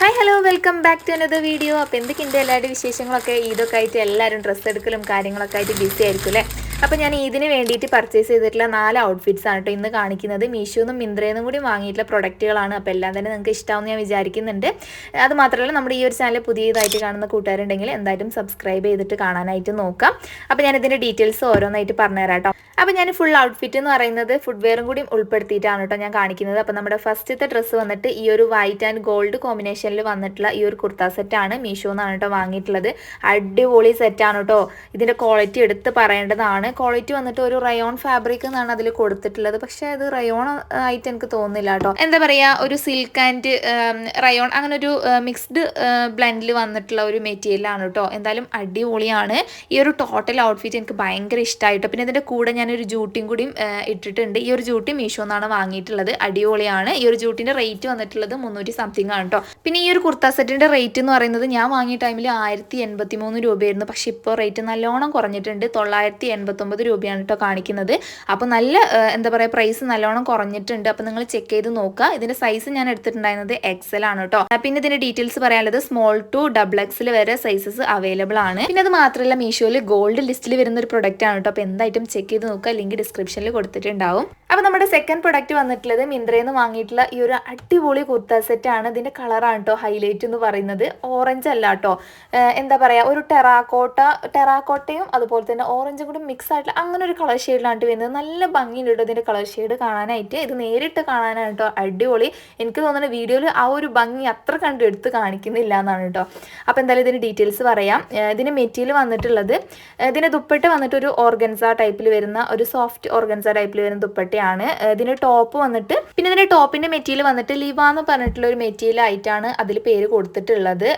Hi hello welcome back to another video. അപ്പോൾ എന്തൊക്കെയുണ്ട് എല്ലാവരുടെ വിശേഷങ്ങളൊക്കെ? ഈദൊക്കെ ആയിട്ട് എല്ലാവരും ഡ്രസ്സ് എടുക്കലും കാര്യങ്ങളൊക്കെ ആയിട്ട് ബിസി ആയിരിക്കും അല്ലേ? അപ്പോൾ ഞാൻ ഇതിന് വേണ്ടിയിട്ട് പർച്ചേസ് ചെയ്തിട്ടുള്ള 4 ഔട്ട്ഫിറ്റ്സ് ആണ് കേട്ടോ ഇന്ന് കാണിക്കുന്നത്. മീഷോന്നും മിന്ത്രയിൽനിന്നും കൂടി വാങ്ങിയിട്ടുള്ള പ്രൊഡക്റ്റുകളാണ്. അപ്പോൾ എല്ലാം തന്നെ നിങ്ങൾക്ക് ഇഷ്ടമാവുമെന്ന് ഞാൻ വിചാരിക്കുന്നുണ്ട്. അത് മാത്രമല്ല നമ്മുടെ ഈ ഒരു ചാനൽ പുതിയതായിട്ട് കാണുന്ന കൂട്ടുകാരുണ്ടെങ്കിൽ എന്തായാലും സബ്സ്ക്രൈബ് ചെയ്തിട്ട് കാണാനായിട്ട് നോക്കാം. അപ്പോൾ ഞാൻ ഇതിൻ്റെ ഡീറ്റെയിൽസ് ഓരോന്നായിട്ട് പറഞ്ഞുതരാം കേട്ടോ. അപ്പോൾ ഞാൻ ഫുൾ ഔട്ട്ഫിറ്റ് എന്ന് പറയുന്നത് ഫുട്വെയറും കൂടി ഉൾപ്പെടുത്തിയിട്ടാണ് കേട്ടോ ഞാൻ കാണിക്കുന്നത്. അപ്പോൾ നമ്മുടെ ഫസ്റ്റത്തെ ഡ്രസ്സ് വന്നിട്ട് ഈ ഒരു വൈറ്റ് ആൻഡ് ഗോൾഡ് കോമ്പിനേഷനിൽ വന്നിട്ടുള്ള ഈ ഒരു കുർത്ത സെറ്റാണ് മീഷോന്നാണ് കേട്ടോ വാങ്ങിയിട്ടുള്ളത്. അടിപൊളി സെറ്റാണ് കേട്ടോ. ഇതിൻ്റെ ക്വാളിറ്റി എടുത്ത് പറയേണ്ടതാണ്. ക്വാളിറ്റി വന്നിട്ട് ഒരു റയോൺ ഫാബ്രിക് എന്നാണ് അതിൽ കൊടുത്തിട്ടുള്ളത്. പക്ഷേ അത് റയോൺ ആയിട്ട് എനിക്ക് തോന്നുന്നില്ല കേട്ടോ. എന്താ പറയുക, ഒരു സിൽക്ക് ആൻഡ് റയോൺ അങ്ങനെ ഒരു മിക്സ്ഡ് ബ്ലെൻഡിൽ വന്നിട്ടുള്ള ഒരു മെറ്റീരിയലാണ് കേട്ടോ. എന്തായാലും അടിപൊളിയാണ്. ഈ ഒരു ടോട്ടൽ ഔട്ട്ഫിറ്റ് എനിക്ക് ഭയങ്കര ഇഷ്ടമായിട്ടോ. പിന്നെ ഇതിൻ്റെ കൂടെ ഞാനൊരു ജൂട്ടിയും കൂടിയും ഇട്ടിട്ടുണ്ട്. ഈ ഒരു ജൂട്ടി മീഷോന്നാണ് വാങ്ങിയിട്ടുള്ളത്. അടിപൊളിയാണ്. ഈ ഒരു ജൂട്ടിൻ്റെ റേറ്റ് വന്നിട്ടുള്ളത് 300 സംതിങ് ആണ് കേട്ടോ. പിന്നെ ഈ ഒരു കുർത്ത സെറ്റിൻ്റെ റേറ്റ് എന്ന് പറയുന്നത് ഞാൻ വാങ്ങിയ ടൈമിൽ 1083 രൂപയായിരുന്നു. പക്ഷേ ഇപ്പോൾ റേറ്റ് നല്ലോണം കുറഞ്ഞിട്ടുണ്ട്. 989 രൂപയാണ് കേട്ടോ കാണിക്കുന്നത്. അപ്പോൾ നല്ല എന്താ പറയുക, പ്രൈസ് നല്ലോണം കുറഞ്ഞിട്ടുണ്ട്. അപ്പോൾ നിങ്ങൾ ചെക്ക് ചെയ്ത് നോക്കുക. ഇതിൻ്റെ സൈസ് ഞാൻ എടുത്തിട്ടുണ്ടായിരുന്നത് XL ആണ് കേട്ടോ. പിന്നെ ഇതിൻ്റെ ഡീറ്റെയിൽസ് പറയാനുള്ളത് സ്മോൾ ടു XXL വരെ സൈസസ് അവൈലബിൾ ആണ്. പിന്നെ അത് മാത്രമല്ല മീഷോയിൽ ഗോൾഡ് ലിസ്റ്റിൽ വരുന്ന ഒരു പ്രൊഡക്റ്റ് ആണ് കേട്ടോ. അപ്പോൾ എന്തായിട്ടും ചെക്ക് ചെയ്ത് നോക്കുക. ലിങ്ക് ഡിസ്ക്രിപ്ഷനിൽ കൊടുത്തിട്ടുണ്ടാവും. അപ്പോൾ നമ്മുടെ സെക്കൻഡ് പ്രൊഡക്റ്റ് വന്നിട്ടുള്ളത് മിന്ത്രയിൽ നിന്ന് വാങ്ങിയിട്ടുള്ള ഈ ഒരു അടിപൊളി കുർത്ത സെറ്റാണ്. ഇതിൻ്റെ കളറാണ് കേട്ടോ ഹൈലൈറ്റ് എന്ന് പറയുന്നത്. ഓറഞ്ച് അല്ല കേട്ടോ, എന്താ പറയുക, ഒരു ടെറാക്കോട്ടയും അതുപോലെ തന്നെ ഓറഞ്ചും കൂടി മിക്സ് ആയിട്ടുള്ള അങ്ങനെ ഒരു കളർ ഷെയ്ഡിലാണ് വരുന്നത്. നല്ല ഭംഗിയുണ്ട് കേട്ടോ ഇതിൻ്റെ കളർ ഷെയ്ഡ് കാണാനായിട്ട്. ഇത് നേരിട്ട് കാണാനാണ് കേട്ടോ അടിപൊളി. എനിക്ക് തോന്നുന്നത് വീഡിയോയിൽ ആ ഒരു ഭംഗി അത്ര കണ്ട് എടുത്ത് കാണിക്കുന്നില്ല എന്നാണ് കേട്ടോ. അപ്പോൾ എന്തായാലും ഇതിൻ്റെ ഡീറ്റെയിൽസ് പറയാം. ഇതിൻ്റെ മെറ്റീരിയൽ വന്നിട്ടുള്ളത്, ഇതിൻ്റെ ദുപ്പട്ട വന്നിട്ട് ഒരു ഓർഗൻസ ടൈപ്പിൽ വരുന്ന ഒരു സോഫ്റ്റ് ഓർഗൻസ ടൈപ്പിൽ വരുന്ന ദുപ്പട്ടയാണ്. ഇതിൻ്റെ ടോപ്പ് വന്നിട്ട്, പിന്നെ ഇതിൻ്റെ ടോപ്പിൻ്റെ മെറ്റീരിയൽ വന്നിട്ട് ലിവ എന്ന് പറഞ്ഞിട്ടുള്ള ഒരു മെറ്റീരിയൽ ആയിട്ടാണ് അതിൽ പേര് കൊടുത്തിട്ടുള്ളത്.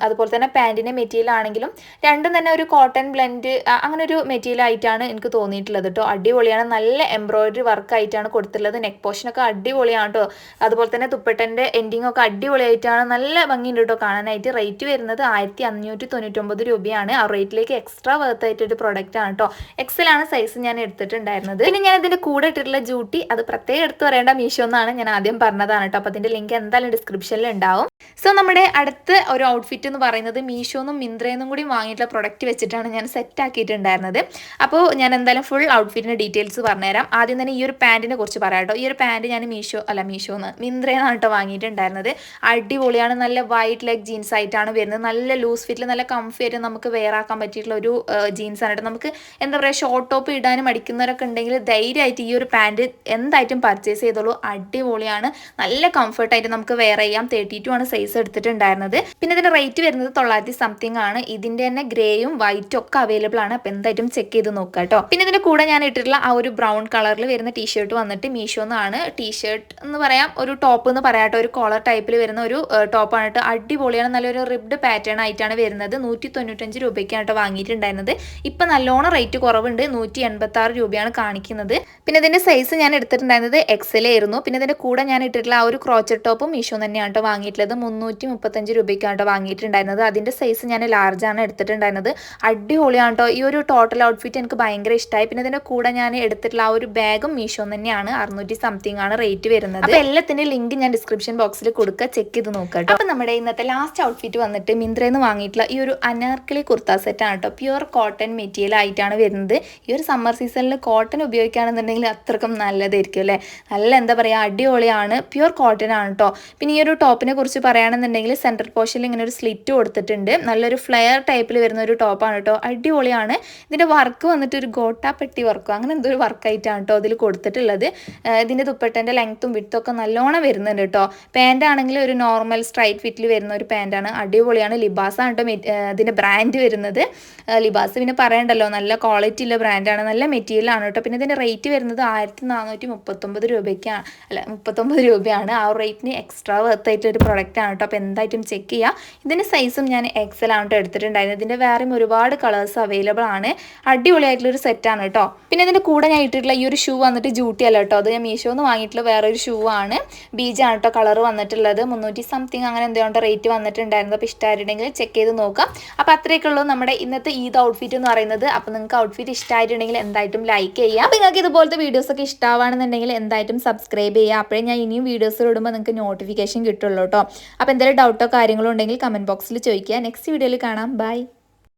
അതുപോലെ തന്നെ പാൻറ്റിൻ്റെ മെറ്റീരിയൽ ആണെങ്കിലും രണ്ടും തന്നെ ഒരു കോട്ടൺ ബ്ലെൻഡ് അങ്ങനെ ഒരു മെറ്റീരിയൽ ആയിട്ടാണ് എനിക്ക് തോന്നിയിട്ടുള്ളത് കേട്ടോ. അടിപൊളിയാണ്. നല്ല എംബ്രോയിഡറി വർക്ക് ആയിട്ടാണ് കൊടുത്തിട്ടുള്ളത്. നെക്ക് പോർഷനൊക്കെ അടിപൊളിയാണ് കേട്ടോ. അതുപോലെ തന്നെ ദുപ്പട്ടൻ്റെ എൻഡിങ് ഒക്കെ അടിപൊളിയായിട്ടാണ്. നല്ല ഭംഗിയുണ്ട് കേട്ടോ കാണാനായിട്ട്. റേറ്റ് വരുന്നത് 1599 രൂപയാണ്. ആ റേറ്റിലേക്ക് എക്സ്ട്രാ വർത്ത് ആയിട്ടൊരു പ്രൊഡക്റ്റ് ആണ് കേട്ടോ. XL ആണ് സൈസ് ഞാൻ എടുത്തിട്ടുണ്ടായിരുന്നത്. പിന്നെ ഞാൻ ഇതിൻ്റെ കൂടെ ഇട്ടിട്ടുള്ള ജൂട്ടി അത് പ്രത്യേകം എടുത്ത് പറയേണ്ട മീഷോ എന്നാണ് ഞാൻ ആദ്യം പറഞ്ഞതാണ് കേട്ടോ. അപ്പോൾ അതിൻ്റെ ലിങ്ക് എന്തായാലും ഡിസ്ക്രിപ്ഷനിൽ ഉണ്ടാവും. സോ നമ്മുടെ അടുത്ത ഒരു ഔട്ട്ഫിറ്റ് എന്ന് പറയുന്നത് മീഷോന്നും മിന്ത്രയിൽനിന്നും കൂടി വാങ്ങിയിട്ടുള്ള പ്രൊഡക്റ്റ് വെച്ചിട്ടാണ് ഞാൻ സെറ്റ് ആക്കിയിട്ടുണ്ടായിരുന്നത്. അപ്പോൾ ഞാൻ എന്തായാലും ഫുൾ ഔട്ട്ഫിറ്റിൻ്റെ ഡീറ്റെയിൽസ് പറഞ്ഞുതരാം. ആദ്യം തന്നെ ഈ ഒരു പാൻറ്റിനെ കുറിച്ച് പറയാം കേട്ടോ. ഈ ഒരു പാൻറ്റ് ഞാൻ മീഷോന്ന് മിന്ത്രയിൽനിന്നാണ് കേട്ടോ വാങ്ങിയിട്ടുണ്ടായിരുന്നത്. അടിപൊളിയാണ്. നല്ല വൈറ്റ് ലെഗ് ജീൻസ് ആയിട്ടാണ് വരുന്നത്. നല്ല ലൂസ് ഫിറ്റിൽ നല്ല കംഫി ആയിട്ട് നമുക്ക് വെയർ ആക്കാൻ പറ്റിയിട്ടുള്ള ഒരു ജീൻസ് ആണ് കേട്ടോ. നമുക്ക് എന്താ പറയുക, ഷോർട്ട് ടോപ്പ് ഇടാനും അടിക്കുന്നവരൊക്കെ ഉണ്ടെങ്കിൽ ധൈര്യമായിട്ട് ഈ ഒരു പാൻറ്റ് എന്തായിട്ടും പർച്ചേസ് ചെയ്തോളൂ. അടിപൊളിയാണ്. നല്ല കംഫർട്ടായിട്ട് നമുക്ക് വെയർ ചെയ്യാം. 32 ആണ് സൈസ് എടുത്തിട്ടുണ്ടായിരുന്നത്. പിന്നെ ഇതിൻ്റെ റേറ്റ് വരുന്നത് 900 സംതിങ് ആണ്. ഇതിൻ്റെ തന്നെ ഗ്രേയും വൈറ്റും ഒക്കെ അവൈലബിൾ ആണ്. അപ്പോൾ എന്തായിട്ടും ചെക്ക് ചെയ്ത് നോക്കുക കേട്ടോ. പിന്നെ ഇതിൻ്റെ കൂടെ ഞാൻ ഇട്ടിട്ടുള്ള ആ ഒരു ബ്രൗൺ കളറിൽ വരുന്ന ടീഷർട്ട് വന്നിട്ട് മീഷോന്നാണ്. ടീഷർട്ട് എന്ന് പറയാം, ഒരു ടോപ്പ് എന്ന് പറയാട്ടോ. ഒരു കോളർ ടൈപ്പിൽ വരുന്ന ഒരു ടോപ്പാണ് കേട്ടോ. അടിപൊളിയാണ്. നല്ലൊരു റിബ്ഡ് പാറ്റേൺ ആയിട്ടാണ് വരുന്നത്. 195 രൂപയ്ക്കാണ് കേട്ടോ വാങ്ങിയിട്ടുണ്ടായിരുന്നത്. ഇപ്പം നല്ലോണം റേറ്റ് കുറവുണ്ട്. 186 രൂപയാണ് കാണിക്കുന്നത്. പിന്നെ ഇതിൻ്റെ സൈസ് ഞാൻ എടുത്തിട്ടുണ്ടായിരുന്നത് XL ആയിരുന്നു. പിന്നെ ഇതിൻ്റെ കൂടെ ഞാൻ ഇട്ടിട്ടുള്ള ആ ഒരു ക്രോച്ചർ ടോപ്പും മീഷോ തന്നെയാണ് കേട്ടോ വാങ്ങിയിട്ടുള്ളത്. 335 രൂപയ്ക്കാണ് കേട്ടോ വാങ്ങിയിട്ടുണ്ടായിരുന്നത്. അതിൻ്റെ സൈസ് ഞാൻ ലാർജാണ് എടുത്തിട്ടുണ്ടായിരുന്നത്. അടിപൊളിയാണ് കേട്ടോ. ഈ ഒരു ടോട്ടൽ ഔട്ട്ഫിറ്റ് എനിക്ക് ഭയങ്കര ഇഷ്ടമായി. പിന്നെ ഇതിൻ്റെ കൂടെ ഞാൻ എടുത്തിട്ടുള്ള ആ ഒരു ബാഗും മീഷോ തന്നെയാണ്. 600 സംതിങ് ആണ് റേറ്റ് വരുന്നത്. അപ്പോൾ എല്ലാത്തിൻ്റെ ലിങ്ക് ഞാൻ ഡിസ്ക്രിപ്ഷൻ ബോക്സിൽ കൊടുക്കുക, ചെക്ക് ചെയ്ത് നോക്കുക കേട്ടോ. അപ്പോൾ നമ്മുടെ ഇന്നത്തെ ലാസ്റ്റ് ഔട്ട്ഫിറ്റ് വന്നിട്ട് മിന്ത്രയിൽ നിന്ന് വാങ്ങിയിട്ടുള്ള ഈ ഒരു അനാർക്കലി കുർത്ത സെറ്റാണ് കേട്ടോ. പ്യുവർ കോട്ടൺ മെറ്റീരിയൽ ആയിട്ടാണ് വരുന്നത്. ഈ ഒരു സമ്മർ സീസണിൽ കോട്ടൺ ഉപയോഗിക്കുകയാണെന്നുണ്ടെങ്കിൽ അത്രക്കും നല്ലതായിരിക്കും അല്ലേ. നല്ല എന്താ പറയുക, അടിപൊളിയാണ്. പ്യുവർ കോട്ടൺ ആണ് കേട്ടോ. പിന്നെ ഈ ഒരു ടോപ്പിനെ കുറിച്ച് പറയുകയാണെന്നുണ്ടെങ്കിൽ സെൻട്രൽ പോർഷനിൽ ഇങ്ങനെ ഒരു സ്ലിറ്റ് കൊടുത്തിട്ടുണ്ട്. നല്ലൊരു ഫ്ലെയർ ടൈപ്പിൽ വരുന്ന ഒരു ടോപ്പാണ് കേട്ടോ. അടിപൊളിയാണ്. ഇതിൻ്റെ വർക്ക് വന്നിട്ട് ഒരു ഗോട്ടാപ്പെട്ടി വർക്കോ അങ്ങനെ എന്തോ ഒരു വർക്കായിട്ടാണ് കേട്ടോ അതിൽ കൊടുത്തിട്ടുള്ളത്. ഇതിൻ്റെ ദുപ്പട്ടൻ്റെ ലെങ്ത്തും വിഡ്ത്തും ഒക്കെ നല്ലോണം വരുന്നുണ്ട് കേട്ടോ. പാൻ്റ് ആണെങ്കിൽ ഒരു നോർമൽ സ്ട്രൈറ്റ് ഫിറ്റിൽ വരുന്ന ഒരു പാൻ്റാണ്. അടിപൊളിയാണ്. ലിബാസാണ് കേട്ടോ ഇതിൻ്റെ ബ്രാൻഡ് വരുന്നത്. ലിബാസ് പിന്നെ പറയണ്ടല്ലോ, നല്ല ക്വാളിറ്റി ഉള്ള ബ്രാൻഡാണ്. നല്ല മെറ്റീരിയലാണ് കേട്ടോ. പിന്നെ ഇതിൻ്റെ റേറ്റ് വരുന്നത് 1439 രൂപയ്ക്കാണ്, അല്ല 39 രൂപയാണ്. ആ റേറ്റിന് എക്സ്ട്രാ വർത്ത് ആയിട്ട് ഒരു പ്രൊഡക്റ്റ് ആണ് കേട്ടോ. അപ്പോൾ എന്തായിട്ടും ചെക്ക് ചെയ്യുക. ഇതിൻ്റെ സൈസും ഞാൻ XL ആണ് കേട്ടോ എടുത്തിട്ടുണ്ടായിരുന്നത്. ഇതിൻ്റെ വേറെയും ഒരുപാട് കളേഴ്സ് അവൈലബിൾ ആണ്. അടിപൊളിയാണ് അടിപൊളിയായിട്ടുള്ളൊരു സെറ്റാണ് കേട്ടോ. പിന്നെ ഇതിൻ്റെ കൂടെ ഞാൻ ഇട്ടിട്ടുള്ള ഈ ഒരു ഷൂ വന്നിട്ട് ജൂട്ടി അല്ല കേട്ടോ, അത് ഞാൻ മീഷോന്ന് വാങ്ങിയിട്ടുള്ള വേറൊരു ഷൂ ആണ്. ബീജാണ് കേട്ടോ കളർ വന്നിട്ടുള്ളത്. 300 സംതിങ് അങ്ങനെ എന്തുകൊണ്ട് റേറ്റ് വന്നിട്ടുണ്ടായിരുന്നു. അപ്പോൾ ഇഷ്ടമായിട്ടുണ്ടെങ്കിൽ ചെക്ക് ചെയ്ത് നോക്കാം. അപ്പോൾ അത്രയൊക്കെ ഉള്ളൂ നമ്മുടെ ഇന്നത്തെ ഈദ് ഔട്ട്ഫിറ്റ് എന്ന് പറയുന്നത്. അപ്പോൾ നിങ്ങൾക്ക് ഔട്ട്ഫിറ്റ് ഇഷ്ടമായിട്ടുണ്ടെങ്കിൽ എന്തായിട്ടും ലൈക്ക് ചെയ്യുക. അപ്പോൾ നിങ്ങൾക്ക് ഇതുപോലത്തെ വീഡിയോസൊക്കെ ഇഷ്ടമാണെന്നുണ്ടെങ്കിൽ എന്തായിട്ടും സബ്സ്ക്രൈബ് ചെയ്യുക. അപ്പോഴേ ഞാൻ ഇനിയും വീഡിയോസ് ഇടുമ്പോൾ നിങ്ങൾക്ക് നോട്ടിഫിക്കേഷൻ കിട്ടുള്ളൂ കേട്ടോ. അപ്പോൾ എന്തെങ്കിലും ഡൗട്ടോ കാര്യങ്ങളോ ഉണ്ടെങ്കിൽ കമൻറ്റ് ബോക്സിൽ ചോദിക്കുക. നെക്സ്റ്റ് വീഡിയോയിൽ കാണാം. ബൈ.